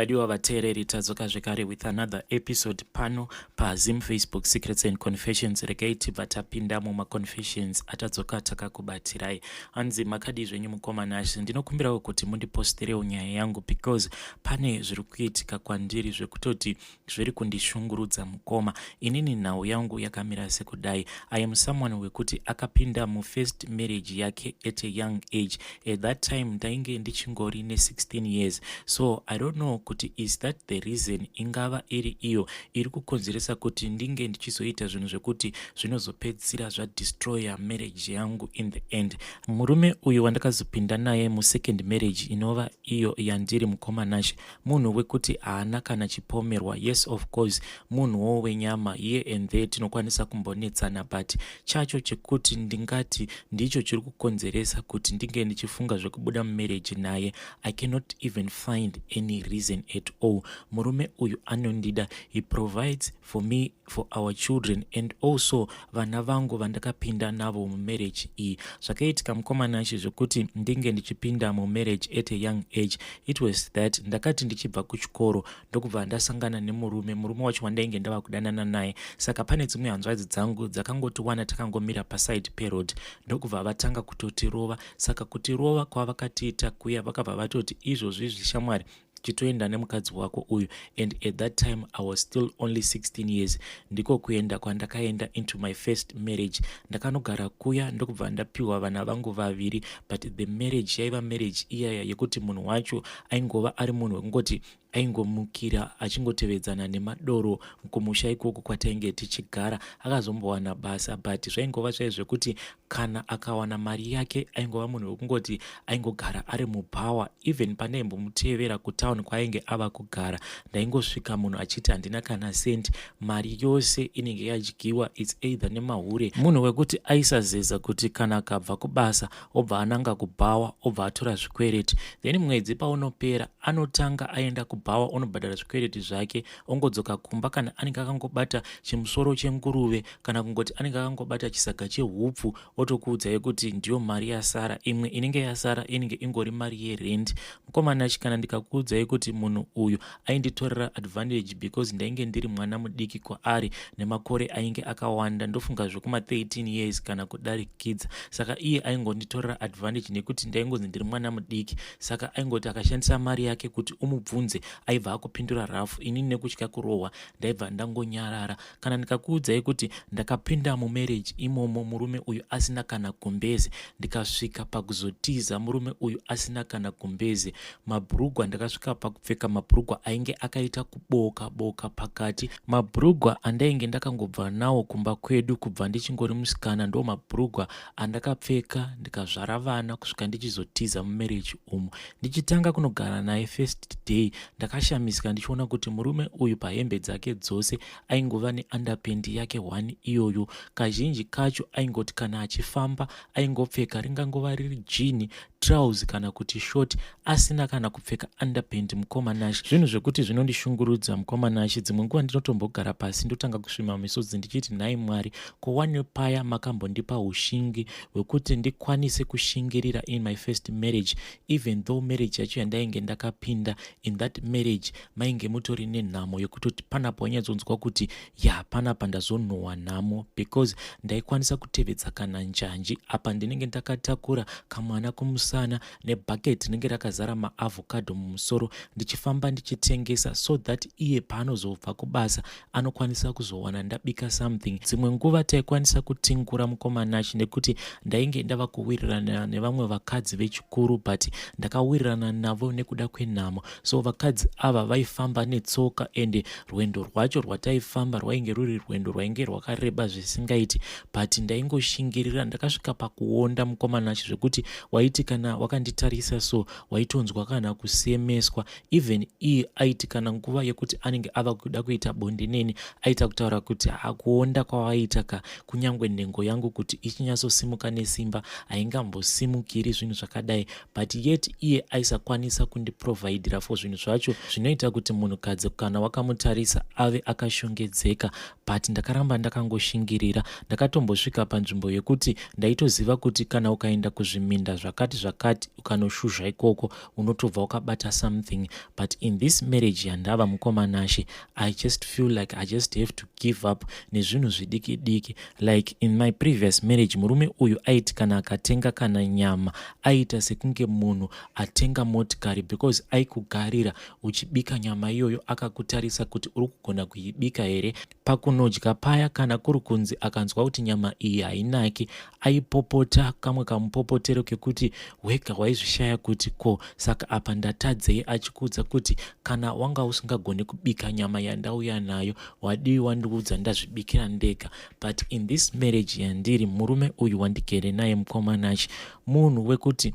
Padiwa vateereri tadzoka zvekare with another episode pano paZim Facebook Secrets and Confessions. Regai tibva tapinda mumaconfessions atadzoka takakubatirai. Hanzi makadi zvenyu mukomana. Ndinokumbirawo kuti mundiposterewo nyaya yangu because pane zviri kuitika kwandiri zvekutoti zviri kundishungurudza mukoma. Inini nhau yangu yakamira sekudai. I am someone wekuti akapinda first marriage yake at a young age. At that time ndainge ndichingori ne16 years. So I don't know kuti is that the reason ingava iri iyo iri kukonzeresa kuti ndinge ndichizoita zvinhu zvekuti zvinozopedzisira zvadestroya marriage yangu in the end. Murume uyu wandakazopinda naye second marriage inova iyo yandiri mukomanashi, munhu wekuti haana kana chipomerwa. Yes, of course, munhuwo wenyama, here and there tinokwanisa kumbonetsana, but chacho chekuti ndingati ndicho chiri kukonzeresa kuti ndinge ndichifunga zvekubuda mumarriage naye, I cannot even find any reason at all. Murume uyu anondida, he provides for me, for our children, and also vana vangu vandakapinda navo mumarriage iyi. Zvakaitika mukomanashi zvekuti ndinge ndichipinda mumarriage at a young age, it was that ndakati ndichibva kuchikoro ndokubva ndasangana nemurume wacho wandainge ndava kudanana naye. Saka pane dzimwe hanzvadzi dzangu dzakangotiwana takangomira paside peroad ndokubva vatanga kutotirova. Saka kutirova kwavakatiita kuya vakabva vatoti izvozvi zvishamwari chitoenda nemukadzi wako uyu, and at that time I was still only 16 years. Ndiko kuenda kwandakaenda into my first marriage. Ndakanogara kuya ndokubva ndapiwa vana vangu vaviri, but the marriage yaiva marriage iyaya yekuti munhu wacho aingova ari munhu wekungoti aingomukira achingotevedzana nemadoro kumusha ikoko kwatainge tichigara. Akazombowana basa, but zvaingova zvekuti kana akawana mari yake aingova munhu wekungoti aingogara ari mupower. Even pandaimbomutevera kutown kwainge ava kugara, ndaingosvika munhu achiti handina kana senti, mari yose inenge yadyiwa, it's either nemahure. Munhu wekuti aisazeza kuti kana akabva kubasa obva ananga kubhawa obva atora zvikwereti, then mwedzi paunopera anotanga aenda kubhawa onobhadhara zvikwereti zvake, ongodzoka kumba kana anenge akangobata chimusoro chenguruve kana kungoti anenge akangobata chisaga chehupfu, otokuudzai kuti ndiyo mari yasara. Imwe inenge yasara inenge ingori mari yerent. Mukomanachi, kana ndikakuudzai kuti munhu uyu ainditorera advantage because ndainge ndiri mwana mudiki kwaari nemakore ainge akawanda, ndofunga zvekuma 13 years kana kudarikidza. Saka iye aingonditorera advantage nekuti ndaingonzi ndiri mwana mudiki. Saka aingoti akashandisa mari yake kuti umubvunze aibva akupindura rafu. Inini nekutya kurohwa ndaibva ndangonyarara. Kana ndikakuudzai kuti ndakapinda mumarriage imomo murume uyu asina kana gumbeze, ndikasvika pakuzotiza murume uyu asina kana gumbeze. Mabhurugwa ndakasvika pakupfeka mabhurugwa ainge akaita kuboka boka pakati. Mabhurugwa andainge ndakangobva nawo kumba kwedu kubva ndichingori musikana ndo mabhurugwa andakapfeka ndikazvara vana kusvika ndichizotiza mumarriage umu. Ndichitanga kunogara naye first day ndakashamisika ndichiona kuti murume uyu pahembe dzake dzose aingova neunderpendi yake 1 iyoyo. Kazhinji kacho aingoti kana achifamba aingopfeka ringangova riri jini, trouser kana kuti short, asina kana kupfeka underpendi. Mukomanashi, zvinhu zvekuti zvinondishungurudza mukomanashi. Dzimwe nguva ndinotombogara pasi ndotanga kusvima misodzi ndichiti nhai Mwari, kowane paya makambondipa ushingi hwekuti ndikwanise kushingirira in my first marriage, even though marriage yacho yandainge ndakapinda, in that marriage mainge mutori nenhamo yekutoti panapo wanyatsonzwa kuti ya panapa ndazonhohwa nhamo, because ndaikwanisa kutevedza kana njanji. Apa ndinenge ndakatakura kamwana kumusana nebhaketi rinenge rakazara maavocado mumusoro, ndichifamba ndichitengesa, so that iye paanozobva kubasa anokwanisa kuzowana ndabika something. Dzimwe nguva taikwanisa kutingura mukomanachi nekuti ndainge ndava kuwirirana nevamwe vakadzi vechikuru, but ndakawirirana navo nekuda kwenhamo. So vakadzi ava vaifamba netsoka, ende rwendo rwacho rwataifamba rwainge ruri rwendo rwainge rwakareba zvisingaiti, but ndaingoshingirira. Ndakasvika pakuonda mukomanachi zvekuti waiti kana wakanditarisa so waitonzwa kana kusemeswa. Even iye aiti kana nguva yekuti anenge ava kuda kuita bonde neni aita kutaura kuti hakuonda kwawaita ka kunyangwe nhengo yangu kuti ichinyatsosimuka nesimba haingambosimukiri zvinhu zvakadai, but yet iye aisakwanisa kundiprovidira for zvinhu zvacho zvinoita kuti munhukadzi kana wakamutarisa ave akashongedzeka. But ndakaramba ndakangoshingira. Ndakatombosvika panzvimbo yekuti ndaitoziva kuti kana ukaenda kuzviminda zvakati zvakati ukanoshuzha ikoko unotobva ukabata something. But in this marriage yandava mukomanashe, I just feel like I just have to give up nezvinhu zvidiki diki. Like in my previous marriage, murume uyu aiti kana akatenga kana nyama aita sekunge munhu atenga motikari, because aikugarira uchibika nyama iyoyo akakutarisa kuti uri kugona kuibika here. Pakunodya paya kana kuri kunzi akanzwa kuti nyama iyi hainaki, aipopota kamwe kamupopotero kekuti wega waizvishaya kuti ko saka apa ndatadzei, achikudza kuti kana wanga usingagoni kubika nyama yandauya nayo wadii wandiudza ndazvibikira ndega. But in this marriage yandiri, murume uyu wandigere naye mukomanachi munhu wekuti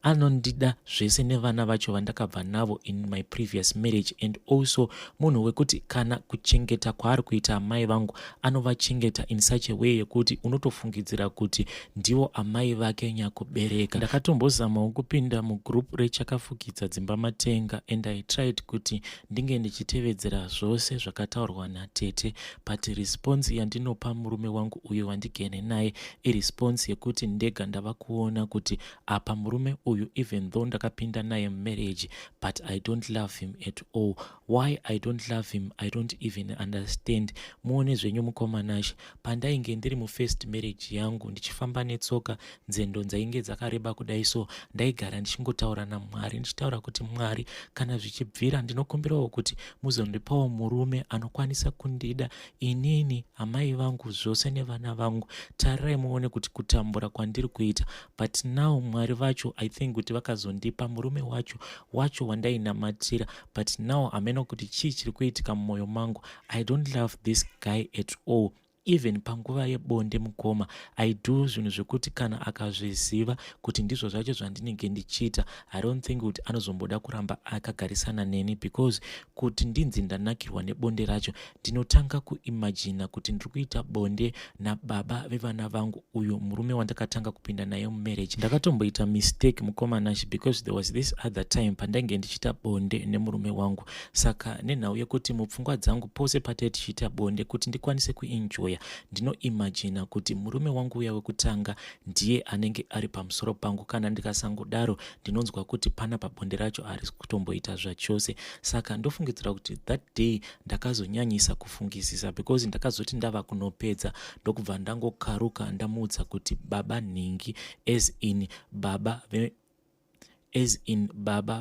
anondida zvese nevana vacho vandakabva navo in my previous marriage, and also munhu wekuti kana kuchengeta kwaari kuita amai vangu anovachengeta in such a way yekuti unotofungidzira kuti ndivo amai vake nyakubereka. Ndakatombozamawo kupinda mugroup rechakafukidza dzimba matenga, and I tried kuti ndinge ndichitevedzera zvose zvakataurwa natete, but response yandinopa murume wangu uyo wandigene naye iresponse yekuti ndega ndava kuona kuti apa murume uyu, even though ndakapinda naye marriage, but I don't love him at all. Why I don't love him I don't even understand. Muone zvenyu mukomanashi, pandainge ndiri mufirst marriage yangu ndichifamba netsoka, nzendo dzainge dzakareba kudai, so ndaigara ndichingotaura naMwari ndichitaura kuti Mwari, kana zvichibvira ndinokumbirawo kuti muzondipawo murume anokwanisa kundida inini, amai vangu, zvose nevana vangu. Tarirai muone kuti kutambura kwandiri kuita. But now Mwari vacho I think kuti vakazondipa murume wacho wandainamatira, but now ameno kuti chii chiri kuitika mumwoyo mangu. I don't love this guy at all. Even panguva yebonde mukoma, I do zvinhu zvekuti kana akazviziva kuti ndizvo zvacho zvandinenge ndichiita, I don't think kuti anozomboda kuramba akagarisana neni, because kuti ndinzi ndanakirwa nebonde racho, ndinotanga kuimagina kuti ndiri kuita bonde nababa vevana vangu, uyo murume wandakatanga kupinda naye mumarriage. Ndakatomboita mistake mukomanashi, because there was this other time pandainge ndichiita bonde nemurume wangu, saka nenhau yekuti mupfungwa dzangu pose patei tichiita bonde kuti ndikwanise kuenjoya, ndinoimagina kuti murume wangu uya wekutanga ndiye anenge ari pamusoro pangu. Kana ndikasangodaro ndinonzwa kuti pana pabonde racho ari kutomboita zvachose. Saka ndofungidzira kuti that day ndakazonyanyisa kufungisisa, because ndakazoti ndava kunopedza ndokubva ndangokaruka ndamuudza kuti baba nhingi, as in baba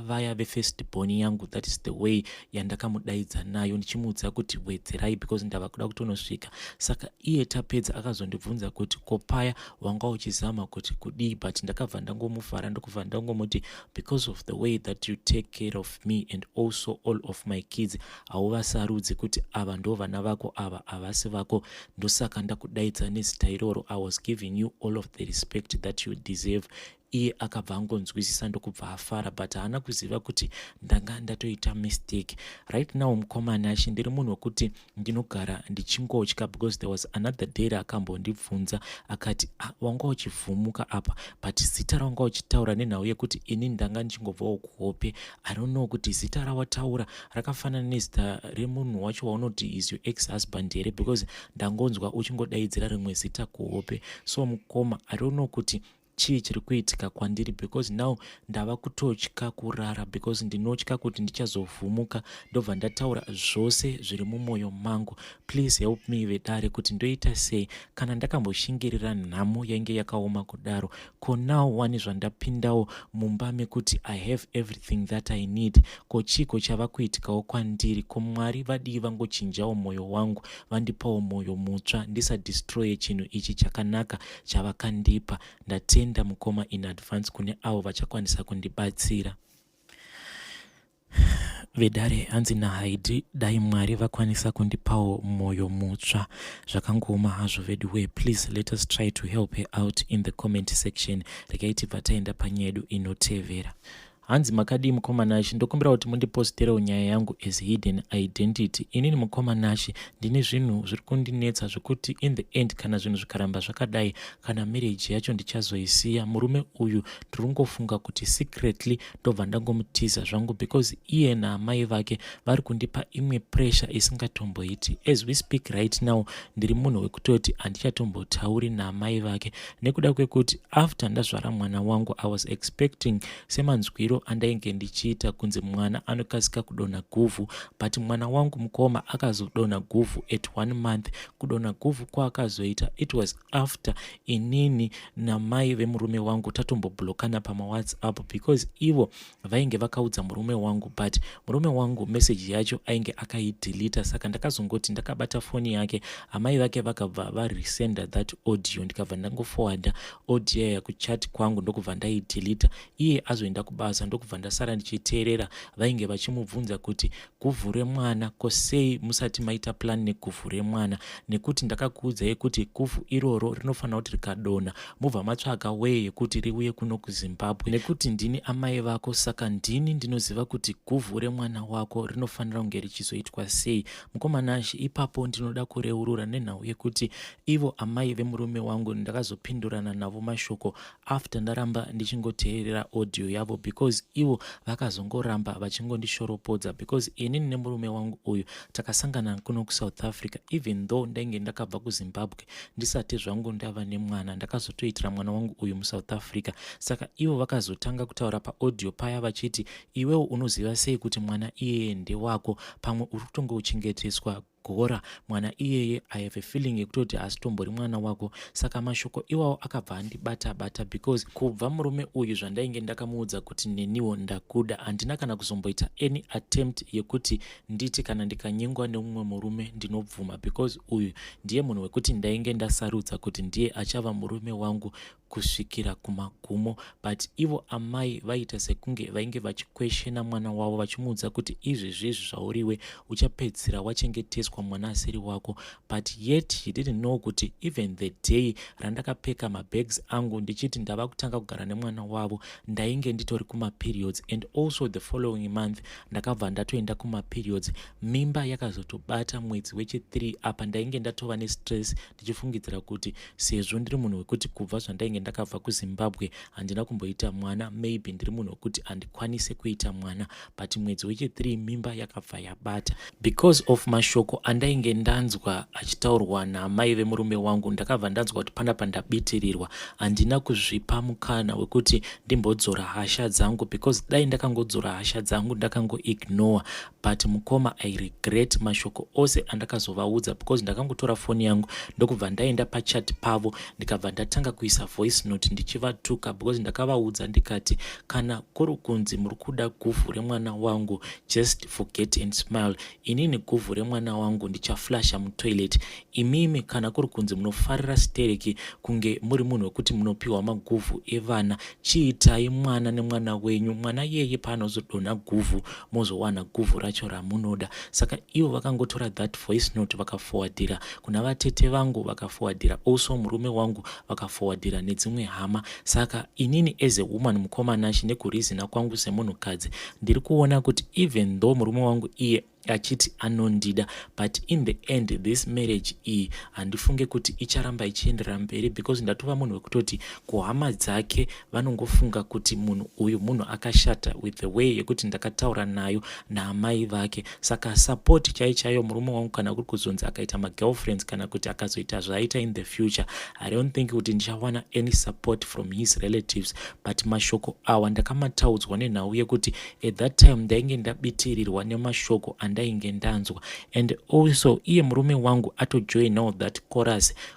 vaya vefirst born yangu. That is the way yandakamudaidza nayo, ndichimuudza kuti wedzerai, because ndava kuda kutonosvika. Saka iye tapedza akazondibvunza kuti kopaya wanga uchizama kuti kudii, but ndakabva ndangomufara ndokubva ndangomuti because of the way that you take care of me and also all of my kids, hauvasarudzi kuti ava ndo vana vako, ava havasi vako, ndosaka ndakudaidza nezita iroro. I was giving you all of the respect that you deserve. Iye akabva angonzwisisa ndokubva afara, but haana kuziva kuti ndanga ndatoita mistake. Right now mukomanashi ndiri munhu wekuti ndinogara ndichingotya, because there was another day akambondibvunza akati wanga uchivhumuka apa, but zita rawanga uchitaura nenhau yekuti ini ndanga ndichingobvawo kuhope. I don't know kuti zita rawataura rakafanana nezita remunhu wacho waunoti is your ex husband here, because ndangonzwa uchingodaidzira rimwe zita kuhope. So mukoma, I don't know kuti chii chiri kuitika kwandiri, because now ndava kutotya kurara, because ndinotya kuti ndichazovhumuka ndobva ndataura zvose zviri mumwoyo mangu. Please help me vedare kuti ndoita sei kana ndakamboshingirira nhamo yainge yakaoma kudaro. Ko now wani zvandapindawo mumba mekuti I have everything that I need, ko chiko chava kuitikawo kwandiri. Ko Mwari vadii vangochinjawo mwoyo wangu, vandipawo mwoyo mutsva, ndisadestroye chinhu ichi chakanaka chavakandipa. Ndatenda mukoma in advance kune avo vachakwanisa kundibatsira. Vedare hanzi nahaidi dai Mwari vakwanisa kundipawo mwoyo mutsva. Zvakangoma hazvo vedu we, please let us try to help her out in the comment section. Regai tibva taenda panyedu inotevera. hanzi makadii mukomanashi, ndokumbira kuti mundiposterewo nyaya yangu as hidden identity. Inini mukomanashi ndine zvinhu zviri kundinetsa zvekuti in the end kana zvinhu zvikaramba zvakadai, kana marriage yacho ndichazoisiya, murume uyu ndiri kungofunga kuti secretly ndobva ndangomutiza zvangu because iye naamai vake vari kundipa imwe pressure isingatomboiti. As we speak right now, ndiri munhu wekutoti handichatombotauri naamai vake nekuda kwekuti after ndazvara mwana wangu I was expecting semanzwiro andainge ndichiita kunzi mwana anokasika kudonha guvhu, but mwana wangu mukoma akazodonha guvhu at 1 month. Kudonha guvhu kwaakazoita it was after inini namai vemurume wangu tatomboblokana pamawhatsapp because ivo vainge vakaudza murume wangu, but murume wangu message yacho ainge akaidelita. Saka ndakazongoti ndakabata foni yake, amai vake vakabva varesenda that audio, ndikabva ndangoforwarda audio yaya kuchat kwangu ndokubva ndaidelita. Iye azoenda kubasa ndokubva ndasara ndichiteerera vainge vachimubvunza kuti guvhu remwana kosei musati maita plan neguvhu remwana, nekuti ndakakuudzai kuti guvhu iroro rinofanira kuti rikadonha mubva matsvaga weye yekuti riuye kuno kuZimbabwe, nekuti ndini amai vako, saka ndini ndinoziva kuti guvhu remwana wako rinofanira kunge richizoitwa sei. Mukomanashi, ipapo ndinoda kureurura nenhau yekuti ivo amai vemurume wangu ndakazopindurana navo mashoko after ndaramba ndichingoteerera audio yavo because ivo vakazongoramba vachingondishoropodza because inini nemurume wangu uyu takasangana kuno kuSouth Africa even though ndainge ndakabva kuZimbabwe ndisati zvangu ndava nemwana, ndakazotoitira mwana wangu uyu muSouth Africa. Saka ivo vakazotanga kutaura paaudio paya vachiti iwewo unoziva sei kuti mwana iyeye ndewako, pamwe uri kutongouchengeteswa gora mwana iyeye I have a feeling yekutoti asitombori mwana wako. Saka mashoko iwawo akabva andibata because kubva murume uyu zvandainge ndakamuudza kuti neniwo ndakuda, handina kana kuzomboita any attempt yekuti nditi kana ndikanyengwa neumwe murume ndinobvuma because uyu ndiye munhu wekuti ndainge ndasarudza kuti ndiye achava murume wangu kusvikira kumagumo. But ivo amai vaita sekunge vainge vachikweshena mwana wavo vachimuudza kuti izvezvezvi zvauriwe uchapedzisira wachengeteswa mwana asiri wako. But yet he didn't know kuti even the day randakapeka mabags angu ndichiti ndava kutanga kugara nemwana wavo ndainge nditori kumaperiods, and also the following month ndakabva ndatoenda kumaperiods. Mimba yakazotobata mwedzi wechi3 apa ndainge ndatova nestress ndichifungidzira kuti sezvo ndiri munhu wekuti kubva zvandainge ndakabva kuZimbabwe handina kumboita mwana, maybe ndiri munhu wekuti handikwanise kuita mwana, but mwedzi wechi3 mimba yakabva yabata. Because of mashoko andainge ndanzwa achitaurwa naamai vemurume wangu, ndakabva ndanzwa kuti panapa ndabitirirwa, handina kuzvipa mukana wekuti ndimbodzora hasha dzangu because dai ndakangodzora hasha dzangu ndakangoignore. But mukoma I regret mashoko ose andakazovaudza because ndakangotora foni yangu ndokubva ndaenda pachat pavo ndikabva ndatanga kuisa voice note ndichivatuka because ndakavaudza ndikati kana kuri kunzi muri kuda guvhu remwana wangu just forget and smile. Inini guvhu remwana wangu ndichaflasha mutoilet. Imimi kana kuri kunzi munofarira stereki kunge muri munhu wekuti munopiwa maguvhu evana, chiitai mwana nemwana wenyu. Mwana yeye paanozodonha guvhu mozowana guvhu racho ramunoda. Saka ivo vakangotora that voice note vakaforwardira kuna vatete vangu, vakaforwardira also murume wangu, vakaforwardira nedzimwe hama. Saka inini as a woman mukomanashi nekurizina kwangu semunhukadzi ndiri kuona kuti even though murume wangu iye achiti anondida, but in the end this marriage iyi handifunge kuti icharamba ichienderera mberi because ndatova munhu wekutoti kuhama dzake vanongofunga kuti munhu uyu munhu akashata with the way yekuti ndakataura nayo naamai vake. Saka support chaichayo murume wangu kana kuri kuzonzi akaita magirlfriends kana kuti akazoita zvaaita in the future, I don't think kuti ndichawana any support from his relatives. But mashoko awa ndakamataudzwa nenhau yekuti at that time ndainge ndabitirirwa nemashoko ndainge ndanzwa, and also iye murume wangu atojoinawo that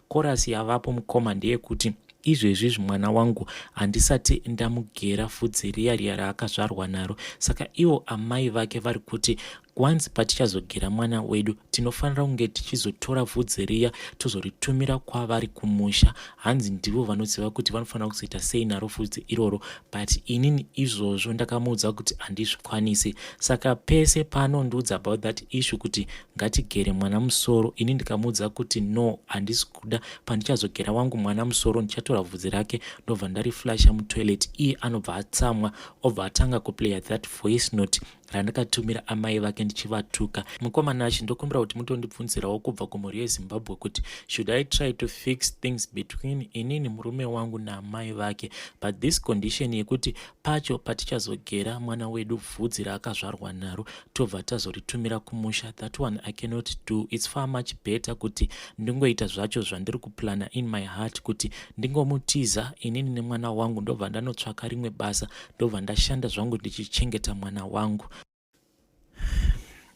chorus yavapo mukoma ndeyekuti izvezvi mwana wangu handisati ndamugera pfudzi riya raakazvarwa naro. Saka ivo amai vake vari kuti once patichazogera mwana wedu tinofanira kunge tichizotora vhudzi riya tozoritumira kwavari kumusha. Hanzi ndivo vanoziva kuti vanofanira kuzoita sei naro vhudzi iroro, but inini izvozvo ndakamuudza kuti handizvikwanisi. Saka pese paanondiudza about that issue kuti ngatigere mwana musoro, ini ndikamuudza kuti no, handisi kuda. Pandichazogera wangu mwana musoro ndichatora vhudzi rake ndobva ndariflasha mutoilet. Iye anobva atsamwa obva atanga kuplaya that voice note randakatumira amai vake ndichivatuka. Mukomana achi ndokumbira kuti mutondibvunzirawo kubva kumhuri yeZimbabwe kuti should I try to fix things between inini murume wangu naamai vake, but this condition yekuti pacho patichazogera mwana wedu vhudzi raakazvarwa naro tobva tazoritumira kumusha, that one I cannot do. It's far much better kuti ndingoita zvacho zvandiri kuplana in my heart kuti ndingomutiza inini nemwana wangu ndobva ndanotsvaka rimwe basa ndobva ndashanda zvangu ndichichengeta mwana wangu.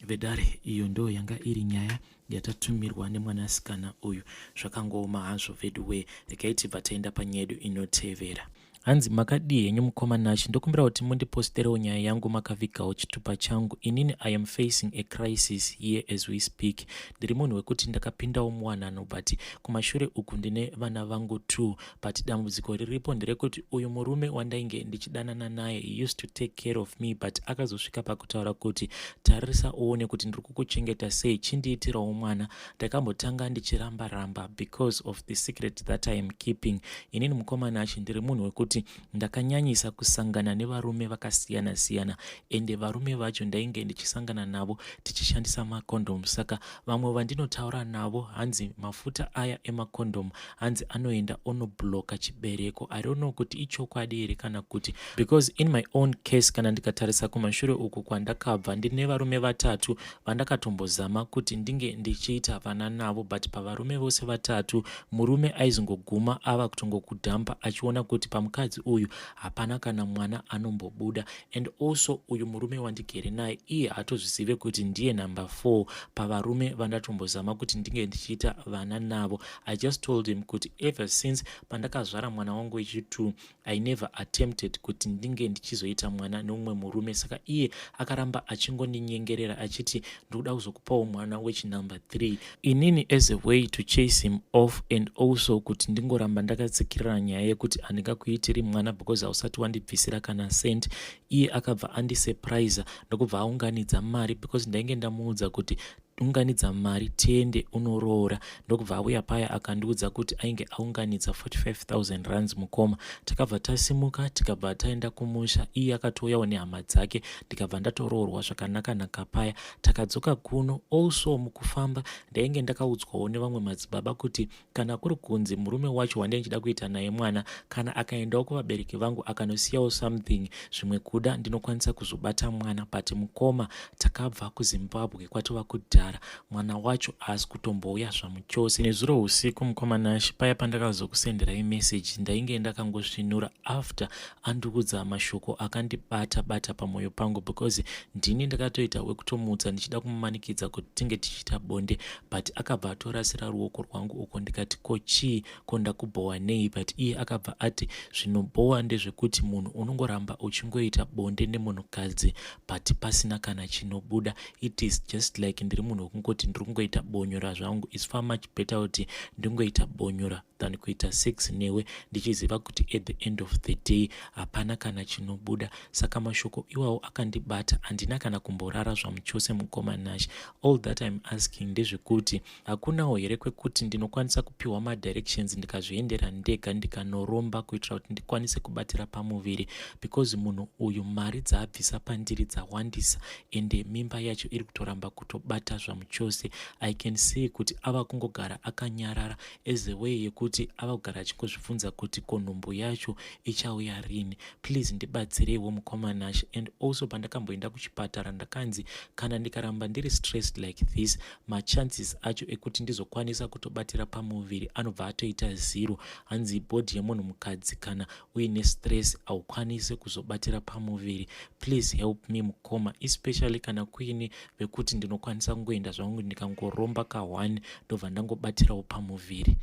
Vedare, iyo ndo yanga iri nyaya yatatumirwa nemwanasikana uyu. Zvakangooma hazvo vedu we, regai tibva taenda panyedu inotevera. Hanzi makadii henyu mukomana achi, ndokumbira kuti mundiposterewo nyaya yangu makavigawo chitupa changu. Inini I am facing a crisis here as we speak. Ndiri munhu wekuti ndakapindawo muwanano, but kumashure uku ndine vana vangu 2, but dambudziko riripo nderekuti uyu murume wandainge ndichidanana naye, he used to take care of me, but akazosvika pakutaura kuti tarisa uone kuti ndiri kukuchengeta sei, chindiitirawo mwana. Ndakambotanga ndichiramba because of the secret that I am keeping. Inini mukomana achi ndiri munhu wekuti ndakanyanyisa kusangana nevarume vakasiyana-siyana, ende varume vacho ndainge ndichisangana navo tichishandisa makondomu. Saka vamwe vandinotaura navo hanzi mafuta aya emakondomu hanzi anoenda onobloka chibereko. I don't know kuti ichokwadi here kana kuti, because in my own case kana ndikatarisa kumashure uku kwandakabva ndine varume 3 vandakatombozama kuti ndinge ndichiita vana navo, but pavarume vose 3 murume aizongoguma ava kutongokudhampa achiona kuti pamukadzi uyu hapana kana mwana anombobuda. And also uyu murume wandigere naye iye hatozvizive kuti ndiye number 4 pavarume vandatombozama kuti ndinge ndichiita vana navo. I just told him kuti ever since pandakazvara mwana wangu wechi2 I never attempted kuti ndinge ndichizoita mwana neumwe murume. Saka iye akaramba achingondinyengerera achiti ndokuda kuzokupawo mwana wechinumber 3. Inini as a way to chase him off, and also kuti ndingoramba ndakatsikirira nyaya yekuti handingakuitiri mwana because hausati wandibvisira kana cent. Iye akabva andisurprise ndokubva aunganidza mari, because ndainge ndamuudza kuti unganidza mari tiende unoroora. Ndokubva auya paya akandiudza kuti ainge aunganidza 45,000 rands mukoma. Takabva tasimuka tikabva taenda kumusha, iye akatouyawo nehama dzake, ndikabva ndatoroorwa zvakanaka paya. Takadzoka kuno also mukufamba ndainge ndakaudzwawo nevamwe madzibaba kuti kana kuri kunzi murume wacho wandai ndichida kuita naye mwana kana akaendawo kuvabereki vangu akanosiyawo something zvimwe kuda ndinokwanisa kuzobata mwana, but mukoma takabva kuZimbabwe kwatova kudhara mwana wacho asi kutombouya zvamuchose. Nezuro usiku mukomana ashi paya pandakazokusendera imessage ndainge ndakangosvinura after andikudza mashoko akandibata pamwoyo pangu, because ndini ndakatoita wekutomudza ndichida kumumanikidza kuti tinge tichiita bonde, but akabva atorasira ruoko rwangu uko ndikati kochii kondakubhowa nei, but iye akabva ati zvinobhowa ndezvekuti munhu unongoramba uchingoita bonde nemunhukadzi but pasina kana chinobuda. It is just like ndiri munhu wekungoti ndiri kungoita bonyora zvangu. It's far much better kuti ndingoita bonyora than kuita sex newe ndichiziva kuti at the end of the day hapana kana chinobuda. Saka mashoko iwawo akandibata, handina kana kumborara zvamuchose mukomanashi. All that I'm asking ndezvekuti hakunawo here kwekuti ndinokwanisa kupiwa madirections ndikazviendera ndega ndikanoromba kuitira kuti ndikwanise kubatira pamuviri, because munhu uyu mari dzaabvisa pandiri dzawandisa ende mimba yacho iri kutoramba kutobata zvamuchose. I can see kuti ava kungogara akanyarara as a way yekuti ava kugara achingozvibvunza kuti ko nhumbu yacho ichauya rini. Please ndibatsirewo mukomanashi. And also pandakamboenda kuchipatara ndakanzi kana ndikaramba ndiri stressed like this machances acho ekuti ndizokwanisa kutobatira pamuviri anobva atoita 0. Hanzi body yemunhu mukadzi kana uine stress haukwanisi kuzobatira pamuviri. Please help me mukoma, especially kana kuine vekuti ndinokwanisa kungoenda zvangu ndikangoromba ka1 ndobva ndangobatirawo pamuviri.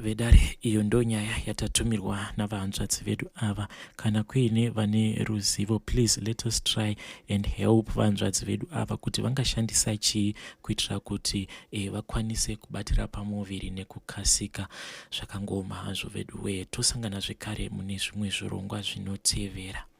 vedare, iyo ndo nyaya yatatumirwa navahandzvadzi vedu ava. Kana kuine vane ruzivo, please let us try and help vahandzvadzi vedu ava kuti vangashandisa chii kuitira kuti vakwanise kubatira pamuviri nekukasika. Zvakangoma hazvo vedu we, tosangana zvekare mune zvimwe zvirongwa zvinotevera.